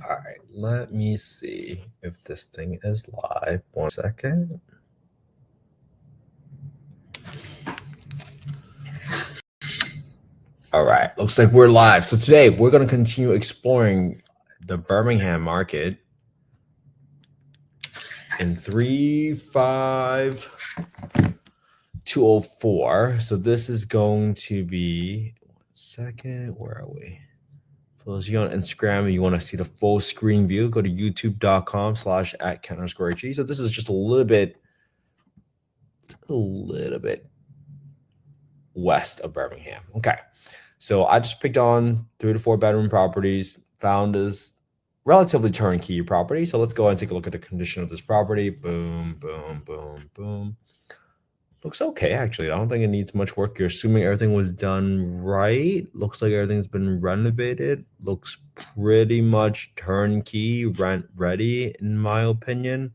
All right, let me see if this thing is live. 1 second. All right, looks like we're live. So today we're going to continue exploring the Birmingham market in 35204. So this is going to be 1 second. Where are we? For those of you on Instagram and you want to see the full screen view, go to youtube.com/@Ken_HG. So this is just a little bit west of Birmingham. Okay. So I just picked on 3 to 4 bedroom properties, found this relatively turnkey property. So let's go ahead and take a look at the condition of this property. Boom, boom, boom, boom. Looks okay, actually. I don't think it needs much work. You're assuming everything was done right. Looks like everything's been renovated. Looks pretty much turnkey, rent ready, in my opinion.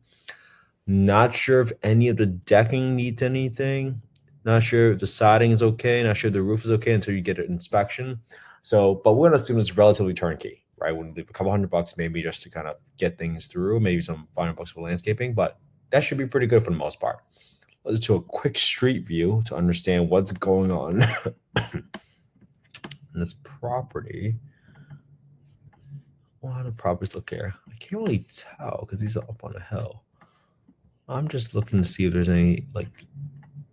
Not sure if any of the decking needs anything. Not sure if the siding is okay. Not sure if the roof is okay until you get an inspection. So, but we're gonna assume it's relatively turnkey, right? We'll leave a couple $100 maybe just to kind of get things through, maybe some $500 for landscaping, but that should be pretty good for the most part. Let's do a quick street view to understand what's going on in this property. Well, how do properties look here? I can't really tell because these are up on a hill. I'm just looking to see if there's any like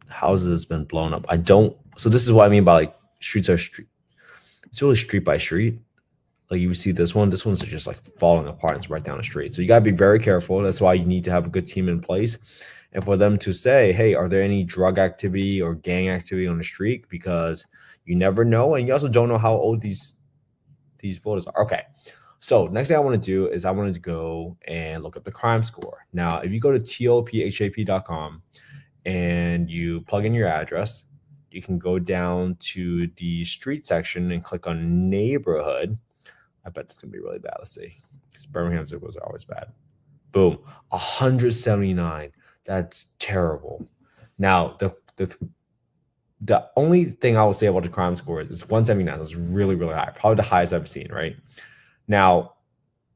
houses that's been blown up. I don't. So this is what I mean by like streets are street. It's really street by street. Like you see this one. This one's just like falling apart. It's right down the street. So you gotta be very careful. That's why you need to have a good team in place, and for them to say, "Hey, are there any drug activity or gang activity on the street?" Because you never know, and you also don't know how old these photos are. Okay. So next thing I want to do is I wanted to go and look up the crime score. Now, if you go to tophap.com and you plug in your address, you can go down to the street section and click on neighborhood. I bet it's going to be really bad. Let's see. Because Birmingham zip codes are always bad. Boom. 179. That's terrible. Now, the only thing I will say about the crime score is 179. That's really, really high. Probably the highest I've seen, right? Now,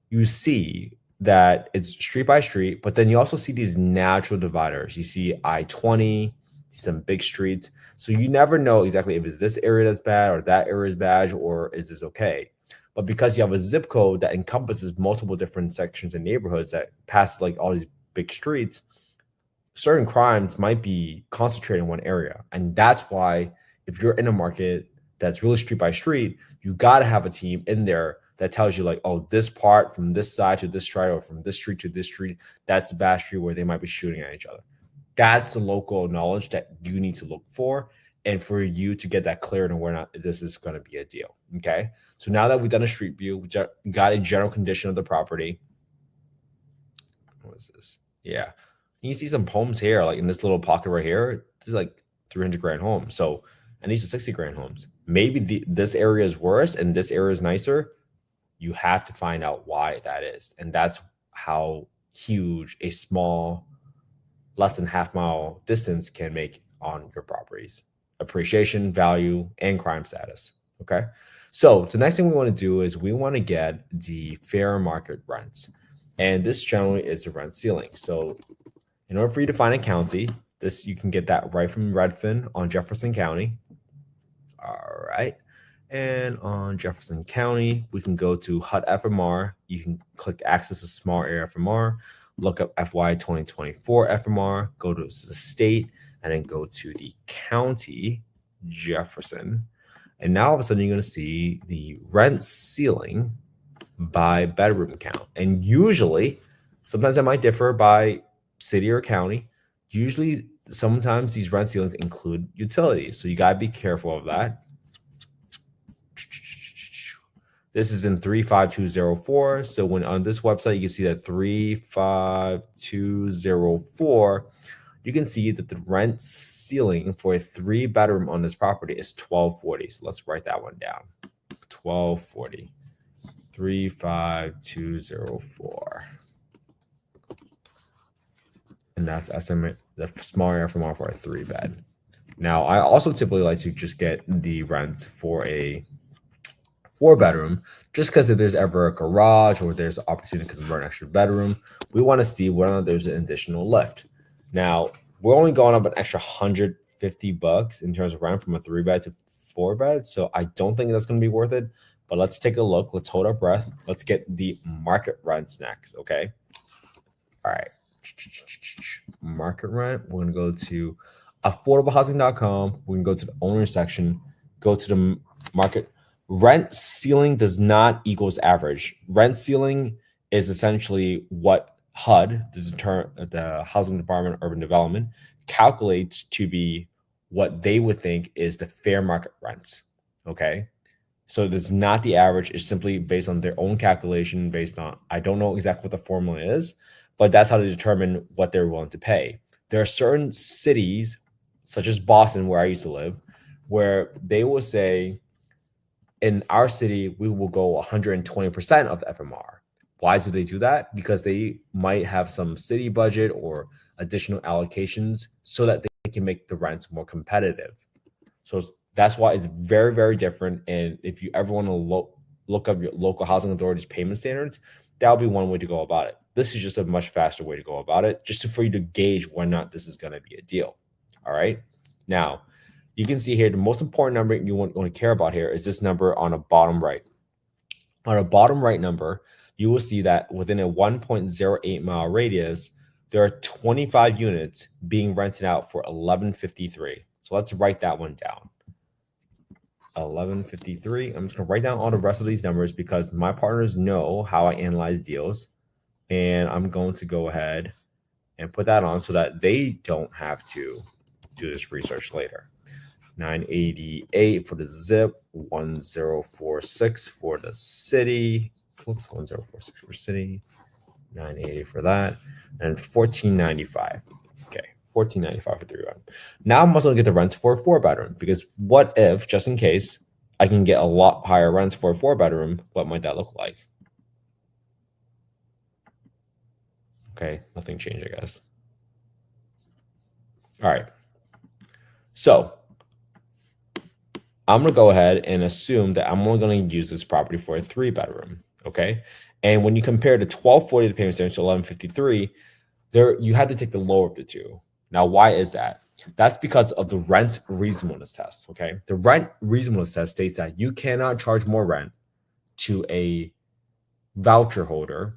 you see that it's street by street, but then you also see these natural dividers. You see I-20, some big streets. So you never know exactly if it's this area that's bad or that area is bad or is this okay. But because you have a zip code that encompasses multiple different sections and neighborhoods that passes like all these big streets, certain crimes might be concentrated in one area. And that's why if you're in a market that's really street by street, you got to have a team in there that tells you like, oh, this part from this side to this street or from this street to this street, that's a bad street where they might be shooting at each other. That's a local knowledge that you need to look for and for you to get that cleared and where not this is going to be a deal. Okay. So now that we've done a street view, we got a general condition of the property. What is this? Yeah. You see some homes here, like in this little pocket right here. This is like 300 grand homes. So, and these are 60 grand homes. Maybe this area is worse and this area is nicer. You have to find out why that is. And that's how huge a small, less than half-mile distance can make on your properties. Appreciation, value, and crime status. Okay. So the next thing we want to do is we want to get the fair market rents. And this generally is the rent ceiling. So in order for you to find a county, you can get that right from Redfin on Jefferson County. All right. And on Jefferson County, we can go to HUD FMR. You can click access a small area FMR, look up FY 2024 FMR, go to the state, and then go to the county, Jefferson. And now all of a sudden, you're going to see the rent ceiling by bedroom count. And usually, sometimes that might differ by city or county. Usually, sometimes these rent ceilings include utilities. So you got to be careful of that. This is in 35204. So when on this website, you can see that 35204, you can see that the rent ceiling for a 3-bedroom on this property is $1,240. So let's write that one down. $1,240. 35204. And that's estimate the small area from for a 3-bed. Now, I also typically like to just get the rent for a 4-bedroom, just because if there's ever a garage or there's the opportunity to convert an extra bedroom, we want to see whether or not there's an additional lift. Now, we're only going up an extra $150 in terms of rent from a 3-bed to 4-bed, so I don't think that's going to be worth it. But let's take a look. Let's hold our breath. Let's get the market rents next, okay? All right. Market rent. We're going to go to affordablehousing.com. We can go to the owner section, go to the market. Rent ceiling does not equals average. Rent ceiling is essentially what HUD, the Housing Department of Urban Development, calculates to be what they would think is the fair market rents, okay? So it's not the average. It's simply based on their own calculation based on, I don't know exactly what the formula is, but that's how they determine what they're willing to pay. There are certain cities, such as Boston, where I used to live, where they will say, in our city, we will go 120% of the FMR. Why do they do that? Because they might have some city budget or additional allocations so that they can make the rents more competitive. So that's why it's very, very different. And if you ever want to look up your local housing authority's payment standards, that'll be one way to go about it. This is just a much faster way to go about it, just for you to gauge whether or not this is going to be a deal. All right. Now, you can see here, the most important number you want to care about here is this number on the bottom right. On a bottom right number, you will see that within a 1.08 mile radius, there are 25 units being rented out for $11.53. So let's write that one down. $11.53. I'm just going to write down all the rest of these numbers because my partners know how I analyze deals. And I'm going to go ahead and put that on so that they don't have to do this research later. 988 for the zip, 1046 for the city. Whoops, 1046 for city, 980 for that, and 1495. Okay, 1495 for 3-bedroom. Now I'm also gonna get the rents for a 4-bedroom because what if, just in case, I can get a lot higher rents for a 4-bedroom? What might that look like? Okay, nothing changed, I guess. All right. So I'm going to go ahead and assume that I'm only going to use this property for a 3-bedroom, okay? And when you compare the 1240 the payment standard to 1153, there you had to take the lower of the two. Now, why is that? That's because of the rent reasonableness test, okay? The rent reasonableness test states that you cannot charge more rent to a voucher holder,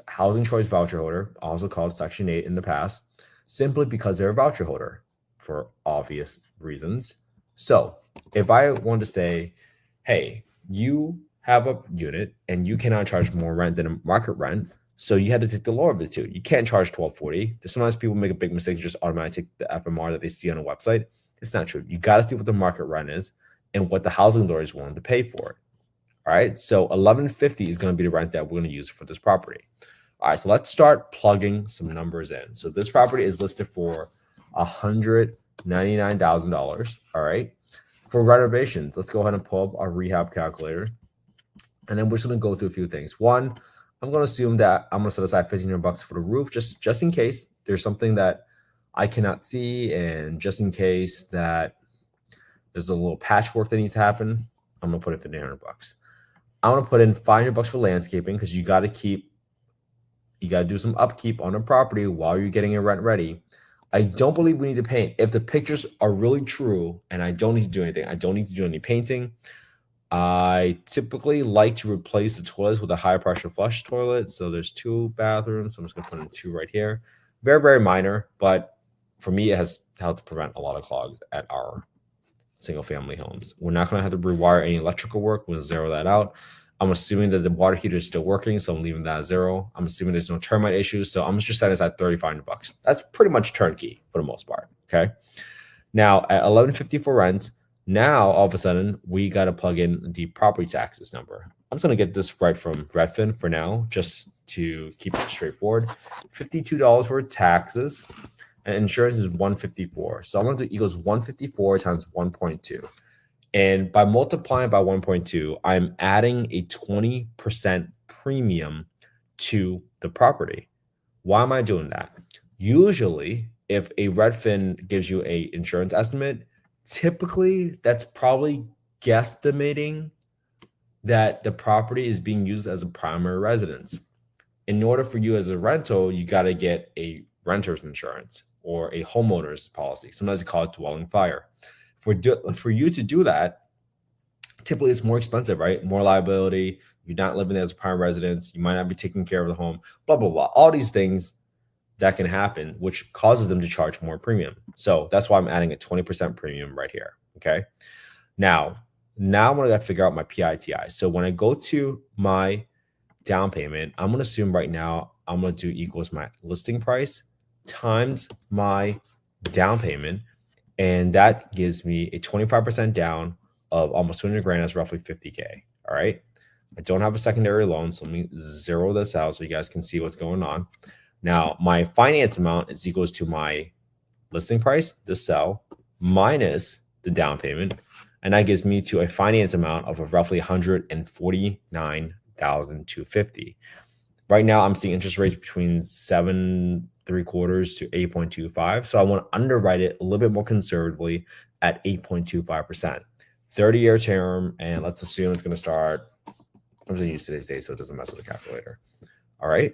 housing choice voucher holder, also called Section 8 in the past, simply because they're a voucher holder for obvious reasons. So if I want to say, hey, you have a unit and you cannot charge more rent than a market rent, so you had to take the lower of the two. You can't charge 1240. Sometimes people make a big mistake, just automatically take the FMR that they see on a website. It's not true. You got to see what the market rent is and what the housing authority is willing to pay for it. All right. So 1150 is going to be the rent that we're going to use for this property. All right. So let's start plugging some numbers in. So this property is listed for $199,000. All right. For renovations, let's go ahead and pull up our rehab calculator. And then we're just going to go through a few things. One, I'm going to assume that I'm going to set aside $1,500 for the roof, just in case there's something that I cannot see, and just in case that there's a little patchwork that needs to happen. I'm going to put in $1,500. I'm going to put in $500 for landscaping because you got to do some upkeep on the property while you're getting your rent ready. I don't believe we need to paint. If the pictures are really true and I don't need to do anything, I don't need to do any painting. I typically like to replace the toilets with a high pressure flush toilet. So there's 2 bathrooms. So I'm just going to put in 2 right here. Very, very minor. But for me, it has helped prevent a lot of clogs at our single family homes. We're not going to have to rewire any electrical work. We'll zero that out. I'm assuming that the water heater is still working, so I'm leaving that at 0. I'm assuming there's no termite issues, so I'm just setting aside $3,500. That's pretty much turnkey for the most part, okay? Now, at $11.50 for rent, now all of a sudden, we got to plug in the property taxes number. I'm just going to get this right from Redfin for now, just to keep it straightforward. $52 for taxes, and insurance is $154. So I'm going to do equals 154 times 1.2. And by multiplying by 1.2, I'm adding a 20% premium to the property. Why am I doing that? Usually, if a Redfin gives you an insurance estimate, typically that's probably guesstimating that the property is being used as a primary residence. In order for you as a rental, you got to get a renter's insurance or a homeowner's policy. Sometimes they call it dwelling fire. For you to do that, typically it's more expensive, right? More liability. You're not living there as a prime residence. You might not be taking care of the home, blah, blah, blah. All these things that can happen, which causes them to charge more premium. So that's why I'm adding a 20% premium right here. Okay. Now I'm going to figure out my PITI. So when I go to my down payment, I'm going to assume right now I'm going to do equals my listing price times my down payment. And that gives me a 25% down of almost 200 grand. That's roughly 50K. All right. I don't have a secondary loan, so let me zero this out so you guys can see what's going on. Now, my finance amount is equals to my listing price, the sell, minus the down payment. And that gives me to a finance amount of roughly $149,250. Right now, I'm seeing interest rates between 7.75% to 8.25%. So I want to underwrite it a little bit more conservatively at 8.25%. 30-year term, and let's assume it's going to start. I'm going to use today's date so it doesn't mess with the calculator. All right.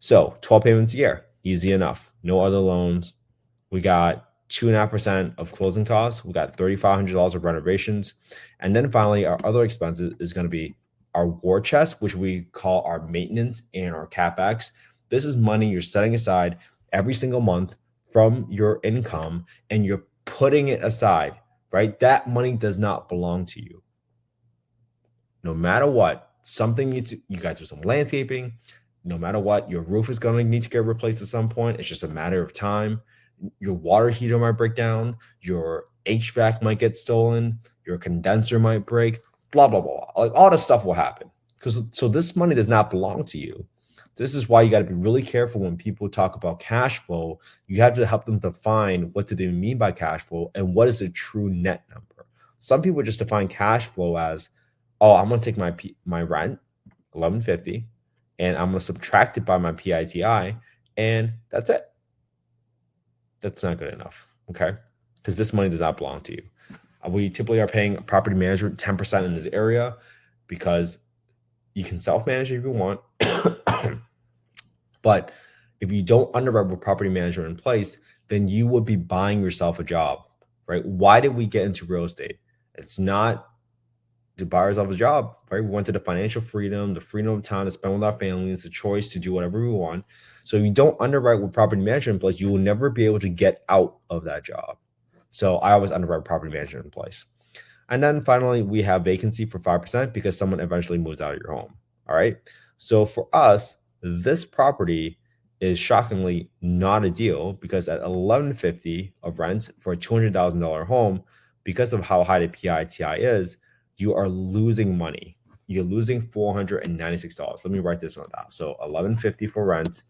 So 12 payments a year, easy enough. No other loans. We got 2.5% of closing costs. We got $3,500 of renovations. And then finally, our other expenses is going to be our war chest, which we call our maintenance and our CapEx. This is money you're setting aside every single month from your income and you're putting it aside, right? That money does not belong to you. No matter what, something needs you got to do some landscaping. No matter what, your roof is going to need to get replaced at some point. It's just a matter of time. Your water heater might break down. Your HVAC might get stolen. Your condenser might break. Blah, blah, blah. Like all this stuff will happen. So this money does not belong to you. This is why you got to be really careful when people talk about cash flow. You have to help them define what do they mean by cash flow and what is the true net number. Some people just define cash flow as, oh, I'm going to take my rent, $1,150, and I'm going to subtract it by my PITI, and that's it. That's not good enough, okay? Because this money does not belong to you. We typically are paying property management 10% in this area because you can self-manage if you want. But if you don't underwrite with property management in place, then you would be buying yourself a job, right? Why did we get into real estate? It's not to buy ourselves a job, right? We wanted the financial freedom, the freedom of time to spend with our families, the choice to do whatever we want. So if you don't underwrite with property management in place, you will never be able to get out of that job. So I always underwrite property management in place. And then finally, we have vacancy for 5% because someone eventually moves out of your home. All right. So for us, this property is shockingly not a deal because at $1,150 of rent for a $200,000 home, because of how high the PITI is, you are losing money. You're losing $496. Let me write this one down. So $1,150 for rent,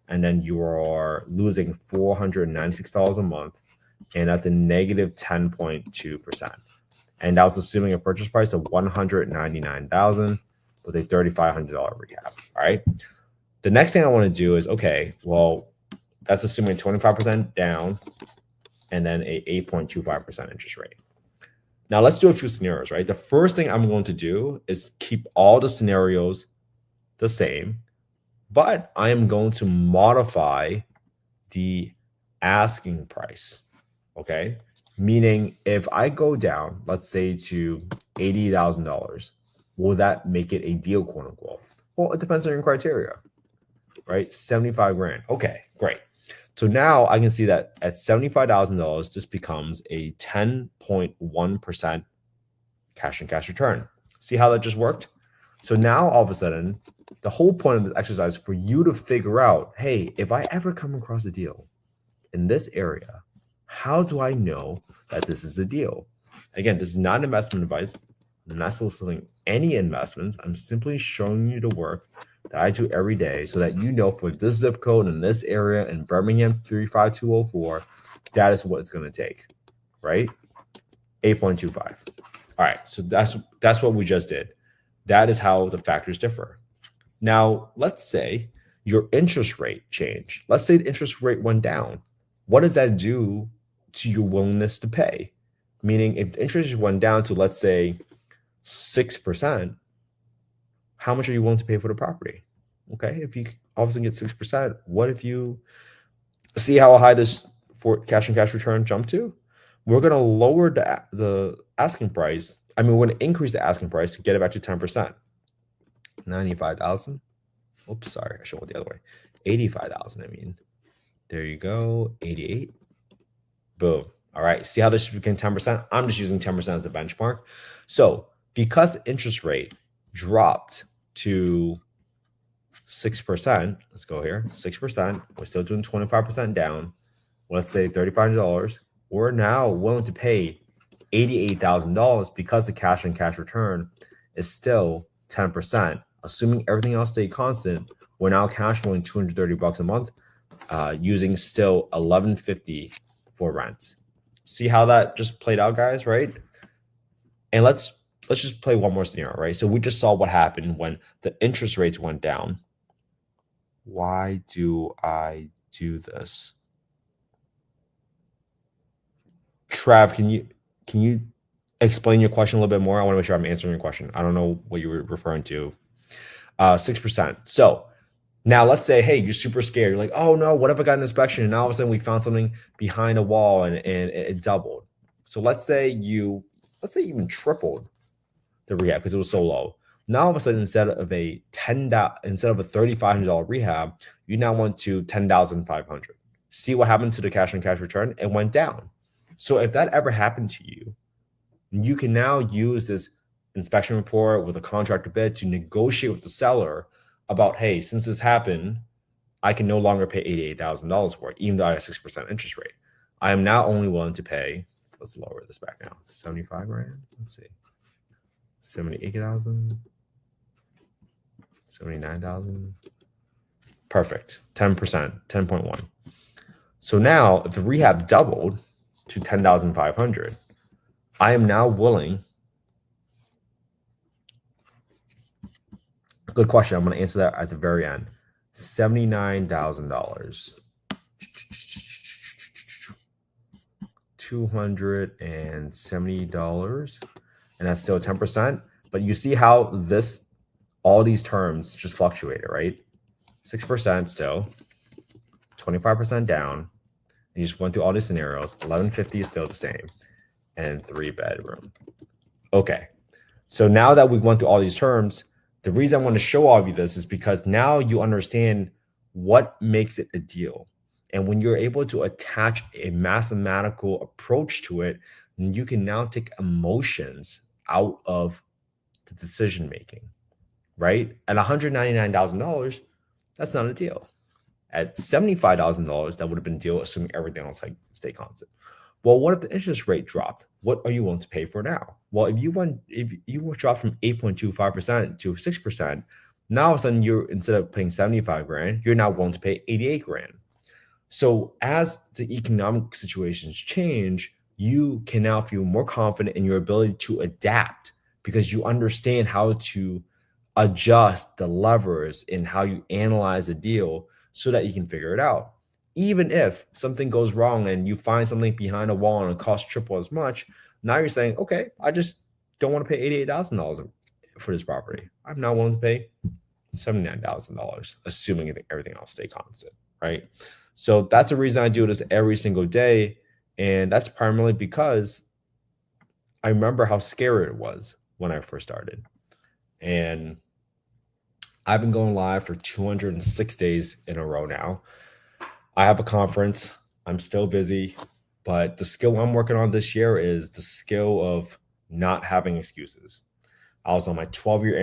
and then you are losing $496 a month, and that's a negative 10.2%. And that was assuming a purchase price of $199,000 with a $3,500 recap. All right. The next thing I want to do is, okay, well, that's assuming 25% down and then a 8.25% interest rate. Now let's do a few scenarios, right? The first thing I'm going to do is keep all the scenarios the same, but I am going to modify the asking price, okay? Meaning if I go down, let's say to $80,000, will that make it a deal, quote unquote? Well, it depends on your criteria, right? 75 grand. Okay, great. So now I can see that at $75,000, this becomes a 10.1% cash and cash return. See how that just worked? So now all of a sudden, the whole point of this exercise is for you to figure out, hey, if I ever come across a deal in this area, how do I know that this is a deal? Again, this is not investment advice. I'm not soliciting any investments. I'm simply showing you the work that I do every day so that you know for this zip code in this area in Birmingham 35204, that is what it's going to take, right? 8.25. All right, so that's what we just did. That is how the factors differ. Now, let's say your interest rate changed. Let's say the interest rate went down. What does that do to your willingness to pay? Meaning if the interest went down to, let's say, 6%, how much are you willing to pay for the property? Okay, if you obviously get 6%, what if you see how high this for cash and cash return jumped to? We're going to lower the asking price. I mean, we're going to increase the asking price to get it back to 10%. 95,000. Oops, sorry, I should went the other way. 85,000. I mean, there you go. 88. Boom. All right. See how this became 10%? I'm just using 10% as a benchmark. So because interest rate dropped to 6%, let's go here, 6%, we're still doing 25% down. Let's say $3,500. We're now willing to pay $88,000 because the cash and cash return is still 10%. Assuming everything else stay constant, we're now cash flowing $230 a month, using still $1,150 for rent. See how that just played out, guys, right? And let's just play one more scenario, right? So we just saw what happened when the interest rates went down. Why do I do this? Trav, can you explain your question a little bit more? I want to make sure I'm answering your question. I don't know what you were referring to. 6%. So now let's say, hey, you're super scared. You're like, oh no, what if I got an inspection? And now all of a sudden we found something behind a wall and it doubled. So let's say you even tripled the rehab because it was so low. Now all of a sudden, instead of a $3,500 rehab, you now went to $10,500. See what happened to the cash on cash return? It went down. So if that ever happened to you, you can now use this inspection report with a contractor bid to negotiate with the seller about, hey, since this happened, I can no longer pay $88,000 for it, even though I have 6% interest rate. I am now only willing to pay, let's lower this back now, 75 grand. Let's see, 78,000, 79,000. Perfect. 10%, 10.1. So now if the rehab doubled to 10,500, I am now willing. Good question. I'm going to answer that at the very end. $79,000. $270. And that's still 10%. But you see how all these terms just fluctuated, right? 6% still, 25% down. And you just went through all these scenarios. 1150 is still the same. And 3-bedroom. Okay. So now that we've went through all these terms, the reason I want to show all of you this is because now you understand what makes it a deal. And when you're able to attach a mathematical approach to it, you can now take emotions out of the decision making, right? At $199,000, that's not a deal. At $75,000, that would have been a deal, assuming everything else had stayed constant. Well, what if the interest rate dropped? What are you willing to pay for now? Well, if you drop from 8.25% to 6%, now all of a sudden instead of paying 75 grand, you're now willing to pay 88 grand. So as the economic situations change, you can now feel more confident in your ability to adapt because you understand how to adjust the levers in how you analyze a deal so that you can figure it out. Even if something goes wrong and you find something behind a wall and it costs triple as much, now you're saying, okay, I just don't want to pay $88,000 for this property. I'm now willing to pay $79,000, assuming everything else stay constant, right? So that's the reason I do this every single day. And that's primarily because I remember how scary it was when I first started. And I've been going live for 206 days in a row now. I have a conference. I'm still busy, but the skill I'm working on this year is the skill of not having excuses. I was on my 12-year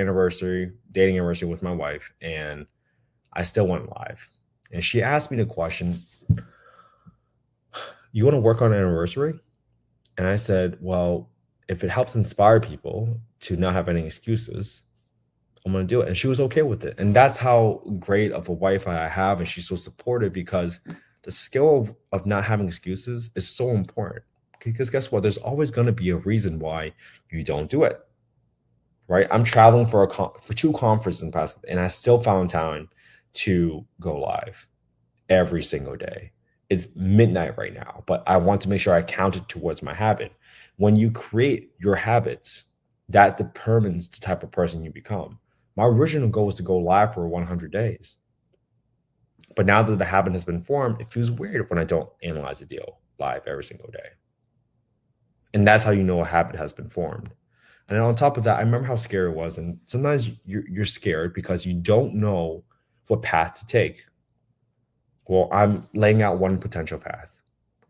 dating anniversary with my wife, and I still went live. And she asked me the question, you want to work on an anniversary? And I said, well, if it helps inspire people to not have any excuses, I'm going to do it. And she was okay with it. And that's how great of a wife I have. And she's so supportive because the skill of not having excuses is so important. Because guess what? There's always going to be a reason why you don't do it, right? I'm traveling for 2 conferences in the past, and I still found time to go live every single day. It's midnight right now, but I want to make sure I count it towards my habit. When you create your habits, that determines the type of person you become. My original goal was to go live for 100 days. But now that the habit has been formed, it feels weird when I don't analyze a deal live every single day. And that's how you know a habit has been formed. And then on top of that, I remember how scary it was. And sometimes you're scared because you don't know what path to take. Well, I'm laying out one potential path,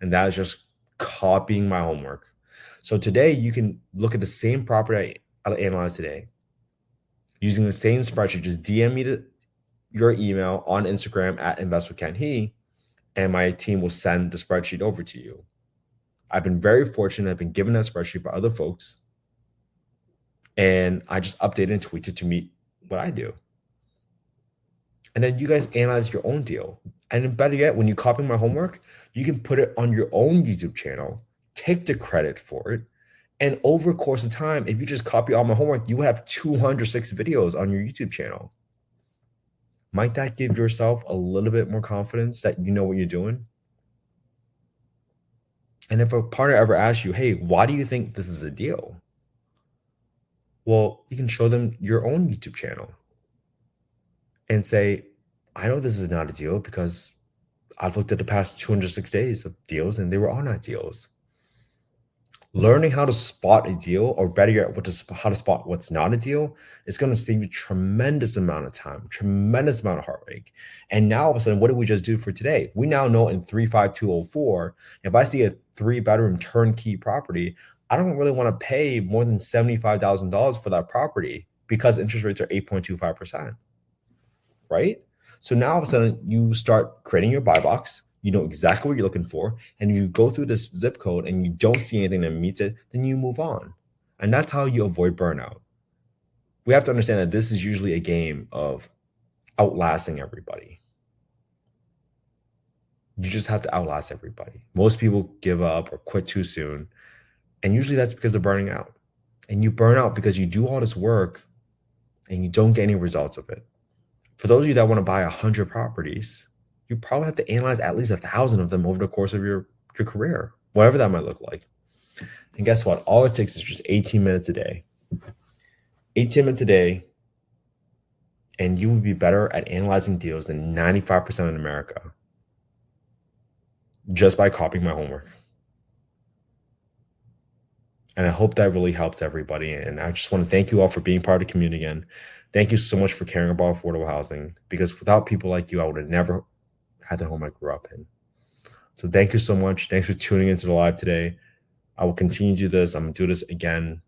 and that is just copying my homework. So today you can look at the same property I analyzed today using the same spreadsheet. Just DM me your email on Instagram at investwithkenhe, and my team will send the spreadsheet over to you. I've been very fortunate. I've been given that spreadsheet by other folks, and I just update and tweak it to meet what I do. And then you guys analyze your own deal. And then better yet, when you copy my homework, you can put it on your own YouTube channel, take the credit for it. And over the course of time, if you just copy all my homework, you have 206 videos on your YouTube channel. Might that give yourself a little bit more confidence that you know what you're doing? And if a partner ever asks you, hey, why do you think this is a deal? Well, you can show them your own YouTube channel and say, I know this is not a deal because I've looked at the past 206 days of deals and they were all not deals. Learning how to spot a deal, or better yet, how to spot what's not a deal, is going to save you tremendous amount of time, tremendous amount of heartache. And now all of a sudden, what did we just do for today? We now know in 35204, if I see a 3-bedroom turnkey property, I don't really want to pay more than $75,000 for that property because interest rates are 8.25%, right? So now all of a sudden, you start creating your buy box. You know exactly what you're looking for, and you go through this zip code and you don't see anything that meets it, then you move on. And that's how you avoid burnout. We have to understand that this is usually a game of outlasting everybody. You just have to outlast everybody. Most people give up or quit too soon, and usually that's because they're burning out. And you burn out because you do all this work and you don't get any results of it. For those of you that want to buy 100 properties, you probably have to analyze at least 1,000 of them over the course of your career, whatever that might look like. And guess what? All it takes is just 18 minutes a day. 18 minutes a day, and you will be better at analyzing deals than 95% in America just by copying my homework. And I hope that really helps everybody. And I just want to thank you all for being part of the community again. Thank you so much for caring about affordable housing, because without people like you, I would have never had the home I grew up in. So thank you so much. Thanks for tuning into the live today. I will continue to do this. I'm going to do this again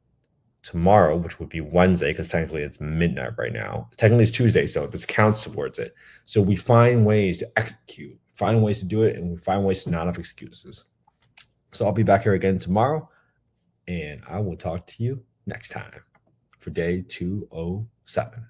tomorrow, which would be Wednesday, because technically it's midnight right now. Technically it's Tuesday, so this counts towards it. So we find ways to execute, find ways to do it, and we find ways to not have excuses. So I'll be back here again tomorrow, and I will talk to you next time for day 207.